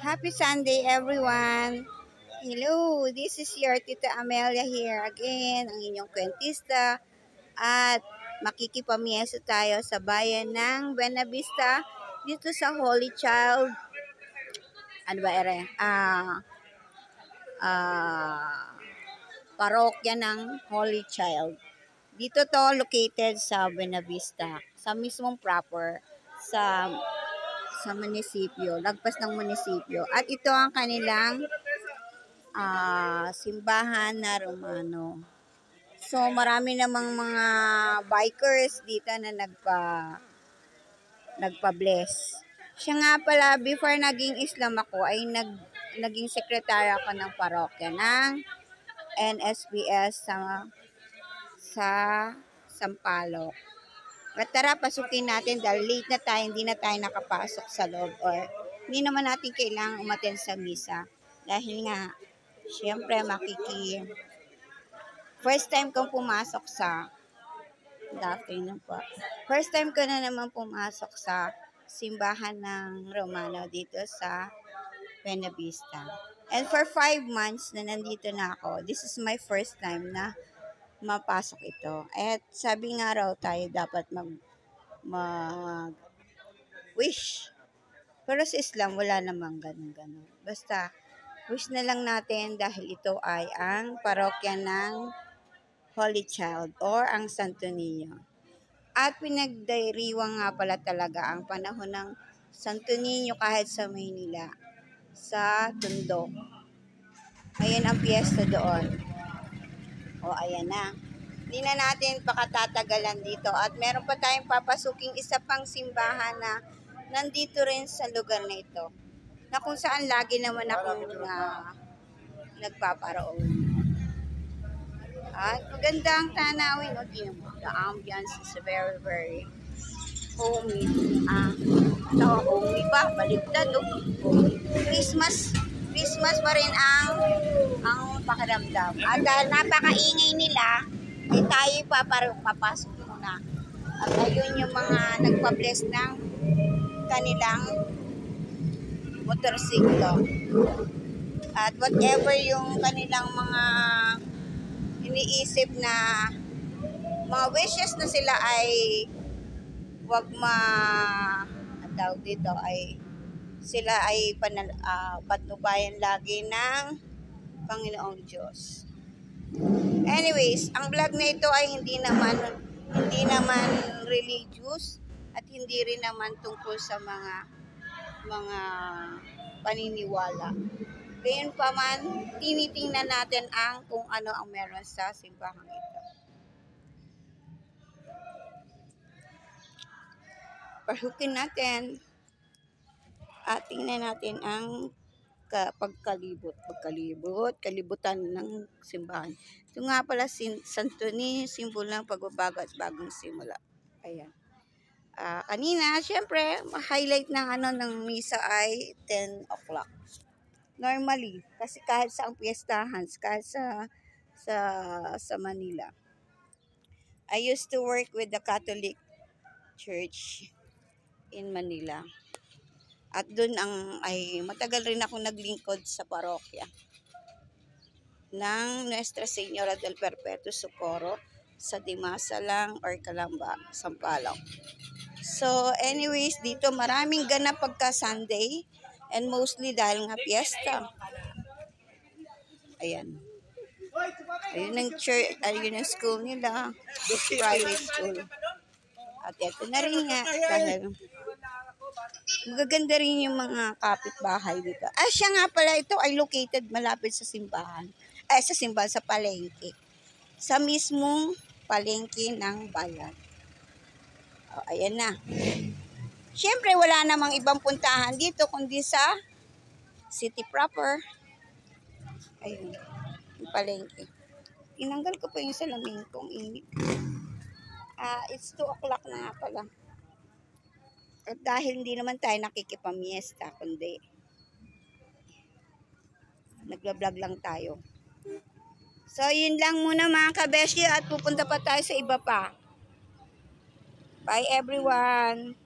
Happy Sunday, everyone! Hello, this is your Tita Amelia here again, ang inyong kwentista. At makikipamyeso tayo sa bayan ng Buena Vista dito sa Holy Child. Ano ba ere? Parokya ng Holy Child. Dito to located sa Buena Vista, sa mismong proper, sa munisipyo, lagpas ng munisipyo. At ito ang kanilang simbahan na Romano. So, marami namang mga bikers dito na nagpa-bless. Siya nga pala, before naging Islam ako, ay naging sekretary ako ng parokya ng NSBS sa Sampaloc. At tara, pasukin natin dahil late na tayo, hindi na tayo nakapasok sa loob or hindi naman natin kailangang umattend sa misa. Dahil nga, syempre first time kong pumasok First time ko na naman pumasok sa simbahan ng Romano dito sa Buena Vista. And for 5 months na nandito na ako, this is my first time na mapasok ito. At sabi nga raw tayo dapat mag-wish. Pero sa Islam, wala namang ganun-ganun. Basta, wish na lang natin dahil ito ay ang parokya ng Holy Child or ang Santo Niño. At pinagdiriwang nga pala talaga ang panahon ng Santo Niño kahit sa Maynila, sa Tondo. Ayan ang piyesta doon. O, ayan na. Hindi na natin pakatatagalan dito. At meron pa tayong papasuking isa pang simbahan na nandito rin sa lugar na ito. Na kung saan lagi naman akong nagpaparoon. At magandang tanawin. O, the ambience is very, very homey. Homey ba? Baligtad. Christmas pa rin ang pakiramdam. At dahil napakaingay nila, ay tayo papasok muna. At ayun yung mga nagpa-bless ng kanilang motorsiklo. At whatever yung kanilang mga iniisip na mga wishes na sila ay wag sila ay patnubayan lagi ng Panginoong Diyos. Anyways, ang vlog na ito ay hindi naman religious at hindi rin naman tungkol sa mga paniniwala. Gayunpaman, tinitingnan natin kung ano ang meron sa simbahang ito. Pasukin natin at tingnan natin ang kalibutan ng simbahan. Ito nga pala Santo Niño, simbolo ng pagbabago at bagong simula. Ayan. Kanina, syempre, highlight ng misa ay 10 o'clock. Normally, kasi kahit sa ang piyestahan, kahit sa Manila. I used to work with the Catholic Church in Manila. At doon matagal rin ako naglingkod sa parokya ng Nuestra Señora del Perpetuo Socorro sa Dimasalang or Calamba, Sampaloc. So anyways, dito maraming ganap pagka Sunday and mostly dahil nga piyesta. Ayan. Ayun ang church, ayun ang school nila, private school. At ito na rin nga dahil magaganda rin yung mga kapitbahay dito. Siya nga pala, ito ay located malapit sa simbahan. Sa palengke. Sa mismong palengke ng bayan. O, ayan na. Siyempre, wala namang ibang puntahan dito kundi sa city proper. Ayun, yung palengke. Tinanggal ko pa yung salamin kong init. It's 2 o'clock na nga pala. At dahil hindi naman tayo nakikipamiesta, kundi nagla-vlog lang tayo. So, yun lang muna mga kabesyo at pupunta pa tayo sa iba pa. Bye everyone!